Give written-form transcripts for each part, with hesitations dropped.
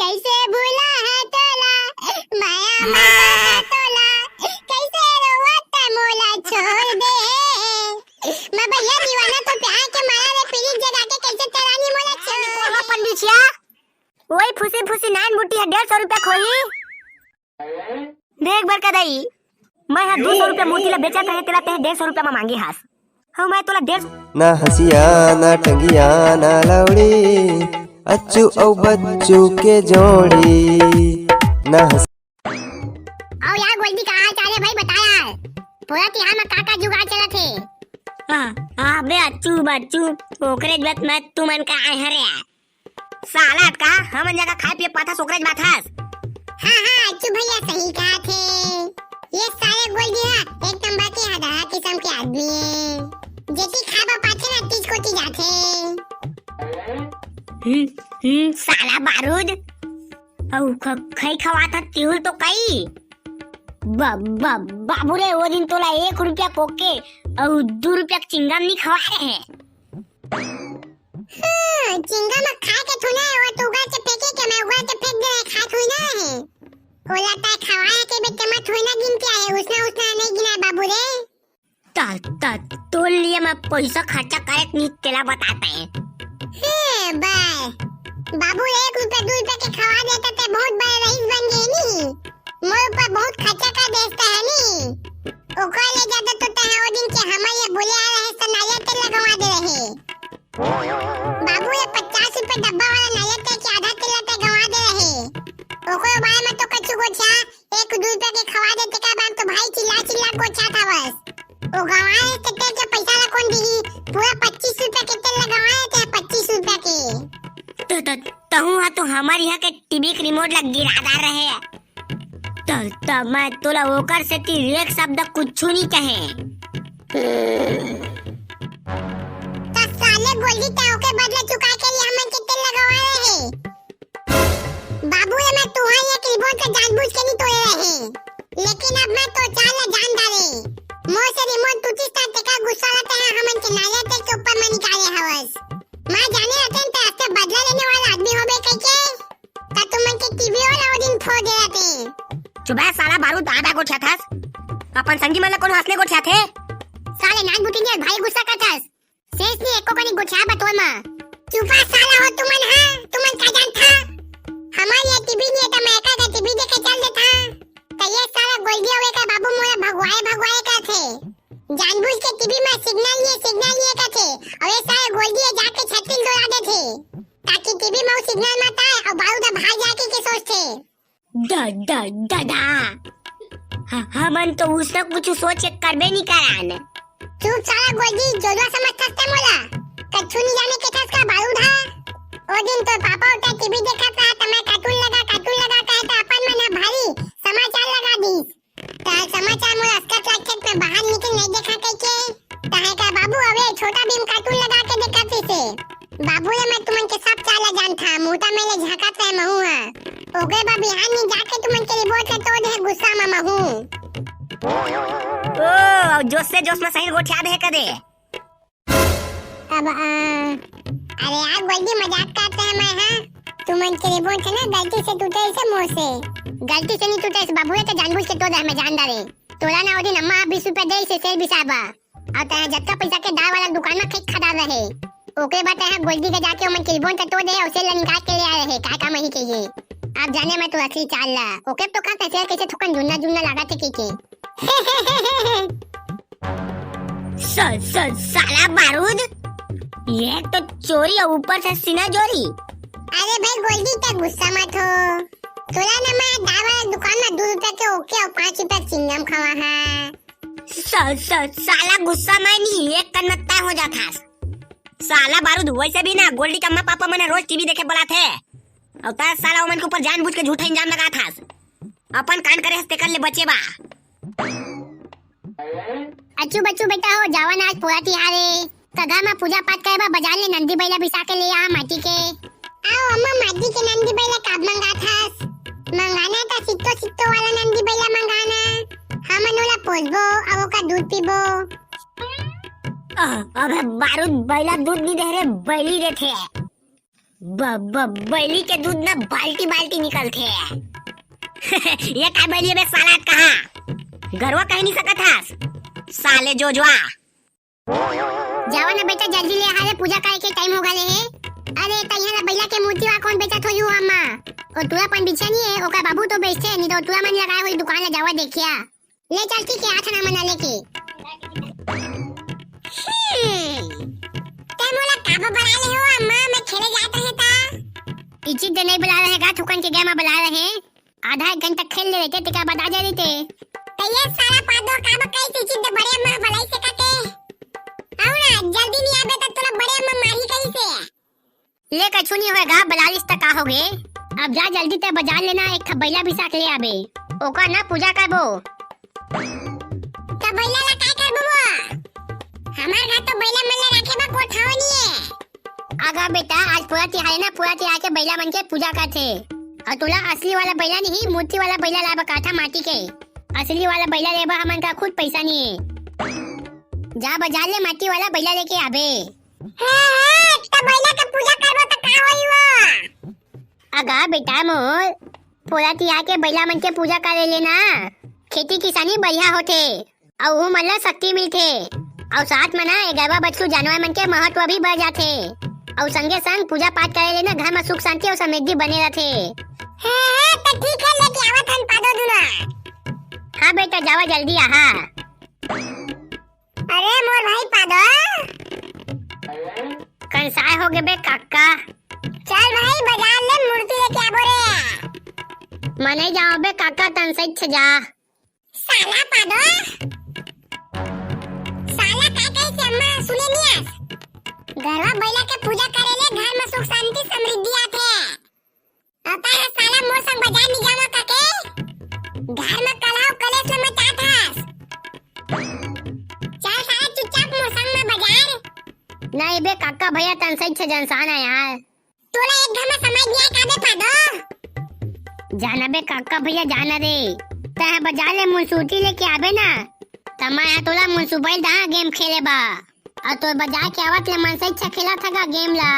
कैसे भूला है तोला माया माया तोला कैसे रोवत मोला छोड़ दे मैं भैया दीवाना तो प्यार के माया रे पीरी जगा के कैसे तरानी मोला छोड़ दे पंडितिया वही फुसी फुसी नान बुटी है 150 रुपया खोई देख बर कदाई मैं 200 रुपया मूर्ति ला बेचा कहे तेरा ते 150 रुपया में मांगी हास हाँ मैं तोला 150 ना हसिया ना टंगिया ना लौड़ी अच्छू औ बच्चू के जोड़ी ना आओ यार गोल्डी कहाँ है चाले भाई बता यार पूरा तिहार में काका जुगाड़ चला थे हाँ बे अच्छू बच्चू ओकरे बात मत तू मन का आए हरे साला का हम जगह खाए पिए पाथा सोकरेज बाथास हाँ अच्छू भैया सही कहा थे ये सारे गोल्डी है एक नंबर के हदा किस्म के आदमी है जेती खाबा पाछे ना तीस कोटी जाथे साला बारूद औ खई खवाता तिहुल तो कई बाबू रे वो दिन तोला 1 रुपया कोके और 2 रुपया चिंगम नहीं खवा रहे हैं चिंगम खा के थोना है वो तो उगा के फेंके के मैं उगा के फेंक दे खा थोना है होला ता खवाया के बेटे मत होना गिन के आए उसना नहीं गिना बाबू रे ता तो लिए मैं पैसा खर्चा करे नहीं तेला बताते हैं बाय बाबू 1 रुपया 2 रुपया के खवा देता ते बहुत बड़ा रईस बन गए नी मोर ऊपर बहुत खर्चा कर देता है नी ओका ले जाता तो ते वो दिन के हम ये बोले आ रहे सनाया ते लगवा दे रहे बाबू ये 50 रुपया डब्बा वाला नाया ते के आधा तेल ते गवा दे रहे ओको बाय में तो कछु गोछा 1 2 रुपया के खवा देते का बात तो भाई चिल्ला गोछा था बस ओ गवाए ते के पैसा ला कौन दी पूरा 25 रुपया के तेल लगवाए थे 25 रुपया के तो हमारे यहाँ के टीवी के रिमोट लग गिरा रहे तो मैं तोला ओकर से ती एक शब्द कुछ नहीं कहे साले गोल्डी ताऊ के बदले चुका के लिए हमन के तेल लगवा रहे बाबू ये मैं तुहाई एक रिमोट का जानबूझ के नहीं तोड़े रहे लेकिन अब मैं तो चाल जान डाले मोर से रिमोट टूटी ता का गुस्सा लाते हैं हमन के नाले ते के ऊपर में निकाले हवस मैं जाने रहते हैं तो बदला लेने वाला आदमी हो बे कैसे ता तुमन के टीवी वाला वो दिन फोड़ दे रहते चुबा साला बारूद आधा गोठा थास अपन संगी मला कोन हसले गोठा थे साले नान बुटी ने भाई गुस्सा करतास शेष ने एको कनी गोठा बतोय मा चुपा साला हो तुमन का जान था हमारी ये टीवी ने त मैं का टीवी देखे चल देता त ये साला गोल्डी होए का बाबू मोला भगवाए का थे जानबूझ के टीवी में सिग्नल लिए का थे और ये सारे गोल्डी जाके छत्तीस दौड़ा दे थे ताकि टीवी में सिग्नल मत आए और बारूद भाग जाके के सोचते हमन तो उसने कुछ सोच के करबे नहीं करान चुप साला गोल्डी जोजवा समझ सकते मोला कछु नहीं जाने के थस का बारूद है ओ दिन तो पापा उठा टीवी देखा था तो मैं कार्टून लगा कहता अपन में ना भारी समाचार लगा दी ता समाचार मोला अस्कत लाखेत में बाहर निकल नहीं देखा कैके ताहे का बाबू अबे छोटा भीम कार्टून लगा के देखा से बाबू ने मैं तुमन के सब चाला जान था मोटा मेले झाका पे महू है ओगे बा बिहान नहीं जाके तुमन के रिपोर्ट ले तो दे गुस्सा में महू ओ जोश में सही गोठिया दे कदे अब अरे यार गोल्डी मजाक करते हैं मैं हां तुमन के रिपोर्ट है ना गलती से टूटे से मुंह से गलती से नहीं टूटे से बाबू ने तो जानबूझ के तो दे मैं जान डाले तोला ना ओदी अम्मा 20 रुपया दे से सेल बिसाबा और ता जत्ता पैसा के दाव वाला दुकान में खेत खड़ा रहे ओके बता है गोल्डी के जाके मन के रिपोर्ट तो दे उसे निकाल के ले आ रहे का काम ही चाहिए आप जाने मैं तो असली चाल ला ओके तो का कैसे कैसे थोकन जुन्ना लगा थे के साला बारूद ये तो चोरी और ऊपर से सीना जोरी अरे भाई गोल्डी का गुस्सा मत हो तोला ना मैं दावा दुकान में 2 रुपया के ओके और 5 रुपया चिंगम खवा है साला गुस्सा में नहीं एक कन्नत्ता हो जाता साला बारूद वैसे भी ना गोल्डी का अम्मा पापा मने रोज टीवी देखे बोला थे और तार साला उमन के ऊपर जानबूझ के झूठा इल्जाम लगा था अपन कान करे हस्ते कर ले बचे बा अच्छू बच्चू बेटा हो जावन आज पूरा तिहारे कगा में पूजा पाठ करे बा बाजार ले नंदी बैला बिसा के ले आ माटी के आओ अम्मा माटी के नंदी बैला कब मंगा था मंगाना था सिट्टो वाला नंदी बैला मंगाना हमन ओला पोसबो आवो का दूध पीबो अबे बारूद बैला दूध नहीं दे रे बैली देथे बैली के दूध ना बाल्टी बाल्टी निकलते हैं। ये काय बैली में साला कहा गरवा कहीं नहीं सकत हस साले जोजवा। जावा ना बेटा जल्दी ले हाले पूजा करे के टाइम हो गए है। अरे तैयार बैला के मूर्ति वा कौन बेचा थोई हुआ अम्मा और तुला पन बिछा नहीं है ओका बाबू तो बेचते नहीं तो तुला मन लगाए हुई दुकान ले जावा देखिया ले चलती के हाथ ना मना लेके ते मोला काबा बना ले हो अम्मा मैं खेले जाता है ता इची दे नहीं बुला रहे गा थुकन के गेम बुला रहे आधा एक घंटा खेल ले थे टिका बता जा रही थे तैयार सारा पादो काबा कैसे इची दे बड़े अम्मा भलाई से काटे आओ ना जल्दी नहीं आबे तो तोला बड़े अम्मा मारी कैसे ले कछु नहीं होएगा 42 तक हो गए। अब जा जल्दी ते बाजार लेना एक बैला भी साथ ले आबे ओका ना पूजा करबो त बैला ला काय करबो हमार घर तो बैला मन ले रखे बा कोठाओ नहीं है। आगा बेटा आज पूरा तिहाई ना पूरा तिहाई के बैला मन के पूजा करथे और तुला असली वाला बैला नहीं मूर्ति वाला बैला लाबा का था माटी के असली वाला बैला लेबा हमन का खुद पैसा नहीं है। जा बाजार ले माटी वाला बैला लेके आबे त बैला के पूजा करबो त का होई वो आगा बेटा मोर पूरा तिहाई के बैला मन के पूजा करे लेना खेती किसानी बढ़िया होथे और वो मन ला शक्ति मिलथे और साथ में ना 11 बच्चों जानवर मन के महत्व भी बढ़ जाथे और संगे संग पूजा पाठ करे लेना घर में सुख शांति और समृद्धि बने रहथे। हां त ठीक है लेके आवत हन पादो दुना। हां बेटा जावा जल्दी आहा। अरे मोर भाई पादो कंसाय हो गए बे काका चल भाई बाजार ले मूर्ति लेके आबो रे मने जाओ बे काका तन से जा साला पादो साला काय कैसे अम्मा सुने नहीं आस घरवा बैला के पूजा करे ले घर में सुख शांति समृद्धि आथे आता है साला मोर संग बाजार नहीं जावा काके घर में कलह कलेश में मचात हस चल साला चुपचाप मोर संग में बाजार नहीं बे काका भैया तन से जनसान है यार तोला एक घर में समझ नहीं आए काबे पादो जाना बे काका भैया जाना रे तह बाजार ले मुंसूटी लेके आबे ना तमा तोला मुंसूबैल दा गेम खेले बा और तो बाजार के आवत ले मन से अच्छा खेला था गेम ला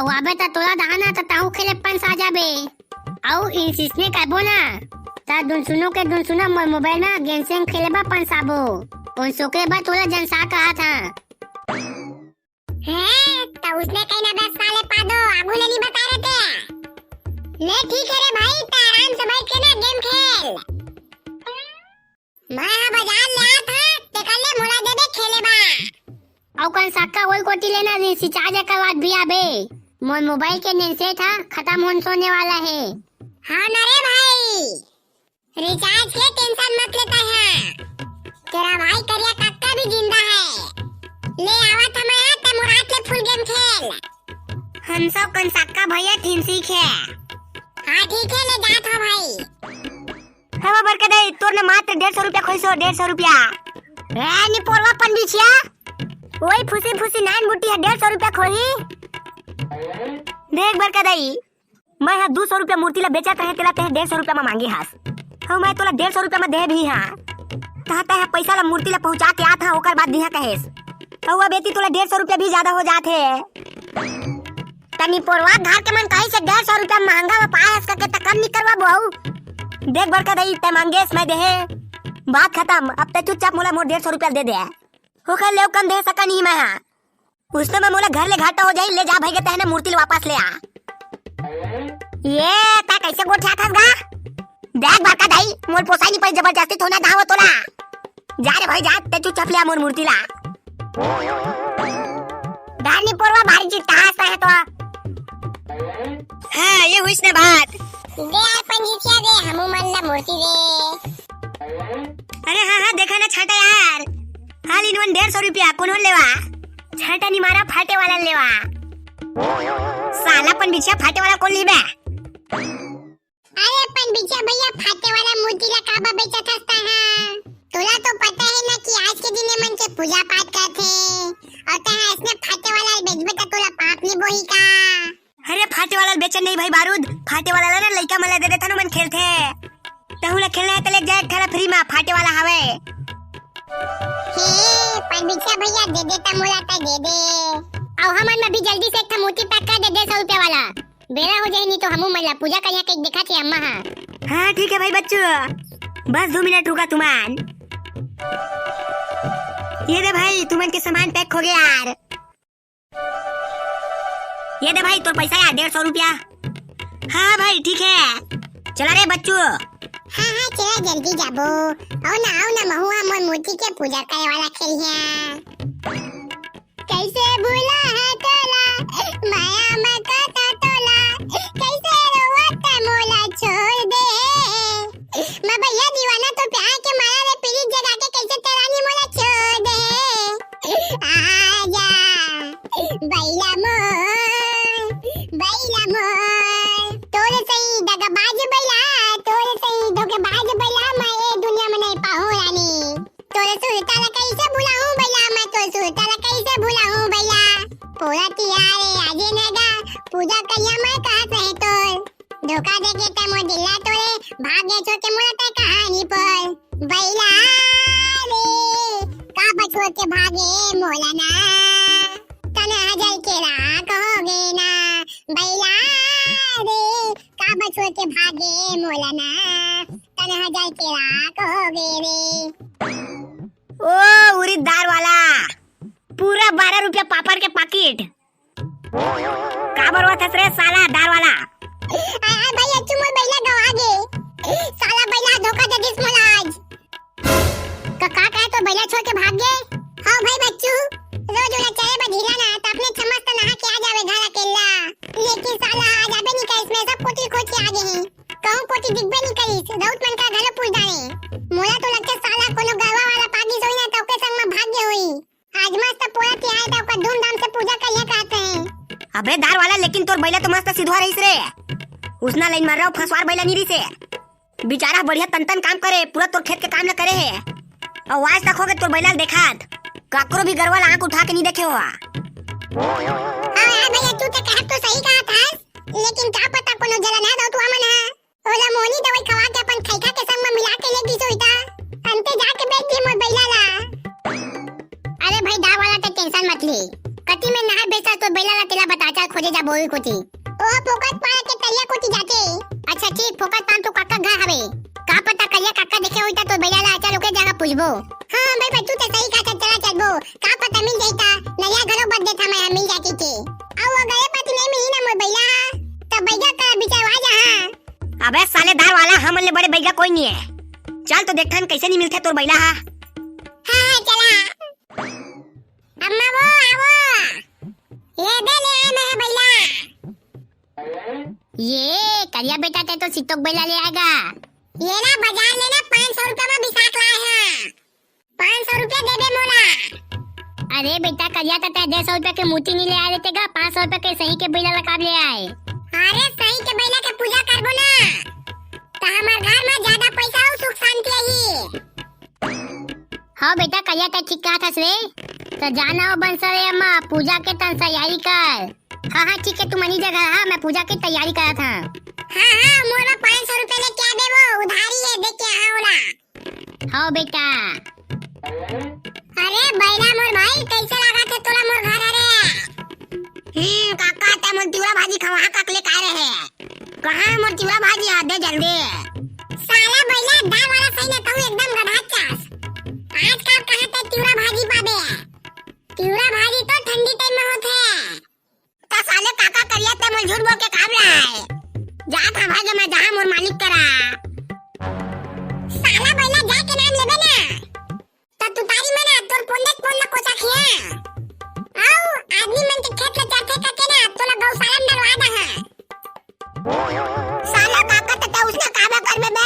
और आबे त तोला दहाना त ताऊ खेले पंस आ जाबे और इंसिसने करबो ना ता दुनसुनो के दुनसुना मोर मोबाइल में गेम से खेले बा पंस आबो उन सोके बा तोला जनसा कहा था है त उसने कहीं ना बस साले पादो आगू ले नहीं बता रहे थे ले ठीक है रे भाई त आराम से बैठ के ना गेम खेल मैं बाजार ले आया था ते कल ले मोला दे दे खेले बा औ कौन साका वही कोटी लेना रिचार्ज का बात भी आबे मोर मोबाइल के नेट से था खत्म होने सोने वाला है। हाँ ना रे भाई रिचार्ज के टेंशन मत लेता है तेरा भाई करिया काका भी जिंदा है ले आवा था मैं त मुराद ले फुल गेम खेल हम सब कौन साका भैया ठीक सीखे। हाँ ठीक है ले जात हो भाई हवा बरके दे तोर ने मात्र 150 रुपया खोइसो 150 रुपया रानी पोरवा पंडिचिया वही फुसी फुसी नान बुटी है 150 रुपया खोही देख बरके दई मैं 200 रुपया मूर्ति ला बेचा कहे तेला ते 150 रुपया में मांगी हास हम मैं तोला 150 रुपया में दे भी हां कहता है पैसा ला मूर्ति ला पहुंचा के आता ओकर बाद दिया कहेस तौवा बेटी तोला 150 रुपया भी ज्यादा हो जाते तनी पोरवा घर के मन कहीं से 150 रुपया महंगा में पास करके त कम नहीं करवा बहु देख बरका दई ते मांगेस मैं दे बात खत्म अब ते चुपचाप मोला मोर 150 रुपया दे दे होकर ले कम दे सका नहीं मैं हां उसने मैं मोला घर ले घाटा हो जाई ले जा भाई के तहने मूर्ति वापस ले आ ये ता कैसे गोठा खसगा देख बरका दई मोर पोसाई नहीं पर जबरदस्ती थोना दाव तोला जा रे भाई जा ते चुपचाप ले आ मोर मूर्ति ला दानी पोरवा भारी चिट्टा है तो हां ये हुई इसने बात दे यार पंजीचिया दे हमू मन ला मूर्ति दे अरे हां देखा ना छाटा यार हाल इनवन 150 रुपया कौन लेवा छाटा नहीं मारा फाटे वाला लेवा साला पंजीचिया फाटे वाला कौन लेबे अरे पंजीचिया भैया फाटे वाला मूर्ति ला काबा बेचा थस्ता है तोला तो पता है ना कि आज के दिन मन से पूजा पाठ करथे और ता इसने फाटे वाला बेचबे त तोला पाप नहीं बोही का अरे फाटे वाला बेचन नहीं भाई बारूद फाटे वाला ना लइका मला दे देता न मन खेलथे तहुला खेलना है त ले जाए खेला फ्री में फाटे वाला हवे हे पंडित भैया दे देता मोला त दे दे अब हमन में भी जल्दी से एक ठा मोती पैक कर दे 150 रुपया वाला। बेरा हो जाए नहीं तो हमू मल्ला पूजा करिया के देखा थे अम्मा। हाँ ठीक है भाई बच्चों, बस 2 मिनट रुका तुमान। ये दे भाई तुमन के सामान पैक हो गया यार। ये दे भाई तोर पैसा यार 150 रुपया। हाँ भाई ठीक है, चला रे बच्चों। हाँ हाँ चला जल्दी जाबो। आओ ना महुआ मोर मूर्ति के पूजा करे वाला खेलिया। कैसे भूला है तोला माया में काटा तोला, कैसे रोवता मोला छोड़ दे। मैं भैया दीवाना तो प्यार के माया रे पीरी जगा के कैसे तेरानी मोला छोड़ दे। आजा बैला मोर तोरे सही दगाबाज बैला, तोरे सही धोखेबाज बैला, मैं ये दुनिया में नहीं पाऊं रानी। तोरे सुरता ला कैसे भुलाऊं बैला, मैं तो सुरता ला कैसे भुलाऊं बैला। पूरा तियारे आजे नेगा पूजा करिया मैं कहत रहे तोर। धोखा दे के ते मोर दिला तोरे भाग गए छोटे मोला ते कहानी पर। बैला रे का बछोड़ के भागे मोला ना, तने हजल के राख होगे ना। बैला रे का बछोड़ के भागे मोला ना, तने हजल के राख होगे रे। ओ उरी दार वाला पूरा 12 रुपया पापड़ के पैकेट। काबर हुआ था रे साला दार वाला। आय भाई अच्छू मोर बैला गवा गे। साला बैला धोखा दे दिस मोला आज। का तो बैला छोड़ के भाग गए। हां भाई बच्चू रोज उला चले बधीला ना तो अपने समस्त नहा के आ जावे घर अकेला। लेकिन साला आज आबे नहीं कर इसमें सब पोती खोज के आ गए हैं। कहूं पोती दिखबे नहीं करिस राउत मन का घर पुल डाले। मोला तो लगता साला कोनो गरवा वाला पागी सोई ना तो के संग में भाग गए होई। आज मस्त पोया तिहार था का धूमधाम से पूजा करिया कहते हैं। अबे दार वाला लेकिन तोर बैला तो मस्त सिधवा रहीस रे। उसना लाइन मार रहा फसवार बैला नीरी से। बेचारा बढ़िया तन काम करे, पूरा तोर खेत के काम न करे है। और आज तक हो गए तोर बैला देखात काकरो भी गरवाल आंख उठा के नहीं देखे हुआ। हां यार भैया तू तो कहत तो सही कहा था, लेकिन क्या पता कोनो जला ना दो तू हमन है। ओला मोनी दवाई खवा के अपन खैखा के संग में मिला के ले दी सोईता। अंते जाके बैठ दी मोर बैला ला। अरे भाई दार वाला तो टेंशन मत ले, कति में नहा बेचा तो बैला ला तेला बता चल खोजे जा बोई कोती। ओ फोकट पार के तलिया कोती जाके। अच्छा ठीक फोकट पान तो काका घर हवे। का पता कलिया काका देखे होईता तो बैला ला चल ओके जगह पूछबो। हां भाई बच्चू तो सही कहा चला चलबो। का पता मिल जाईता नया घरो बद देता मैं मिल जाती थी। अब वो गए पति नहीं मिली ना मोर बैला तब बैगा का बिचारवा जा। हां अबे साले दार वाला हमन ले बड़े बैगा कोई नहीं है। चल तो देखथन कैसे नहीं मिलथे तोर बैला। हां चला अम्मा वो आवो ये दे ले आए मैं बैला। ये करिया बेटा ते तो सितोक बैला ले आएगा। ये ना बाजार लेना 500 रुपया में बिसाक लाए हैं। 500 रुपया दे दे मोला। अरे बेटा करिया तो 150 रुपया के मूर्ति नहीं ले आए देतेगा, 500 रुपया के सही के बैला लगा ले आए। अरे सही के बैला के पूजा करबो ना तो हमार घर में ज्यादा पैसा और सुख शांति रही। हाँ बेटा करिया तो ठीक कहा था रे। तो जाना हो बंसरे अम्मा पूजा के तन तैयारी कर। हाँ ठीक है तू मनी जगह। हाँ मैं पूजा की तैयारी करा था। हाँ मोरा 500 रुपए ले क्या देबो उधारी है दे के आओला। हाँ बेटा। अरे बैला मोर भाई कैसे लगा थे तोला मोर घर रे। काका ते मोर चिवड़ा भाजी खवा काकले का रहे। कहां मोर चिवड़ा भाजी आ दे जल्दी। साला बैला दाल वाला सही ना कहूं एकदम गधा चास। आजकल कहां ते चिवड़ा भाजी पाबे। चिवड़ा भाजी तो ठंडी टाइम में होथे। ता साले काका करिया ते मोर झूठ बोल के काम रहा जा था भागे मैं जहां मोर मालिक करा। साला बैला जा के नाम लेबे ना ता तू तारी में ना तोर फोन ना कोचा खिया। आओ आदमी मन के खेत ले चरथे करके ना तोला गौशाला में डलवा दा है। साला काका तो उसने काबा कर में बे।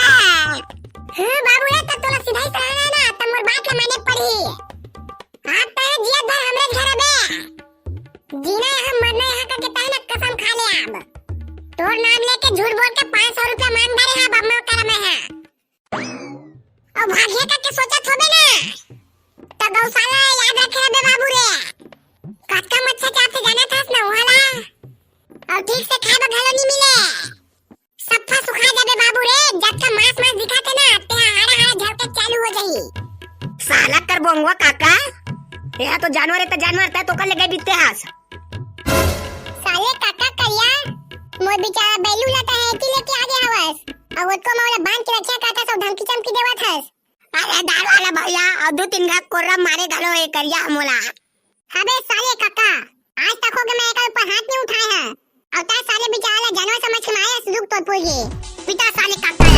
हां बाबू ये तो तोला सीधा ही रहना ना त मोर बात ले मैंने पढ़ी। हां ते जिया धर हमरे घर बे। जीना हम मरना यहाँ का कितना ना कसम खा ले अब। तोर नाम लेके झूठ बोल के 500 रुपया मान दे रहे बम्मा कर में है। अब भागिया का के सोचा थोबे ना तो गौशाला याद रखे बे बाबू रे। काटका मच्छा चाप से जाना था ना वाला और ठीक से खाए घलो नहीं मिले। सफा सुखा जाबे बाबू रे। जब का मांस दिखाते ना ते हाड़ा झलके चालू हो जाई। साला कर बोंगवा काका यह तो जानवर है तो जानवर तो कर ले गए बीते हास। अरे काका करिया मोर बेचारा बैलू लाता है कि लेके आ गया हवस और वो को मोला बांध के रखा काटा सब धमकी चमकी देवत हस। अरे दाल वाला भैया और 2-3 घाक कोर्रा मारे घलो ए करिया मोला। अबे साले काका आज तक हो गए मैं एक ऊपर हाथ नहीं उठाया है और ता साले बेचारा जानवर समझ के माया सुख तो पूरी पिता साले काका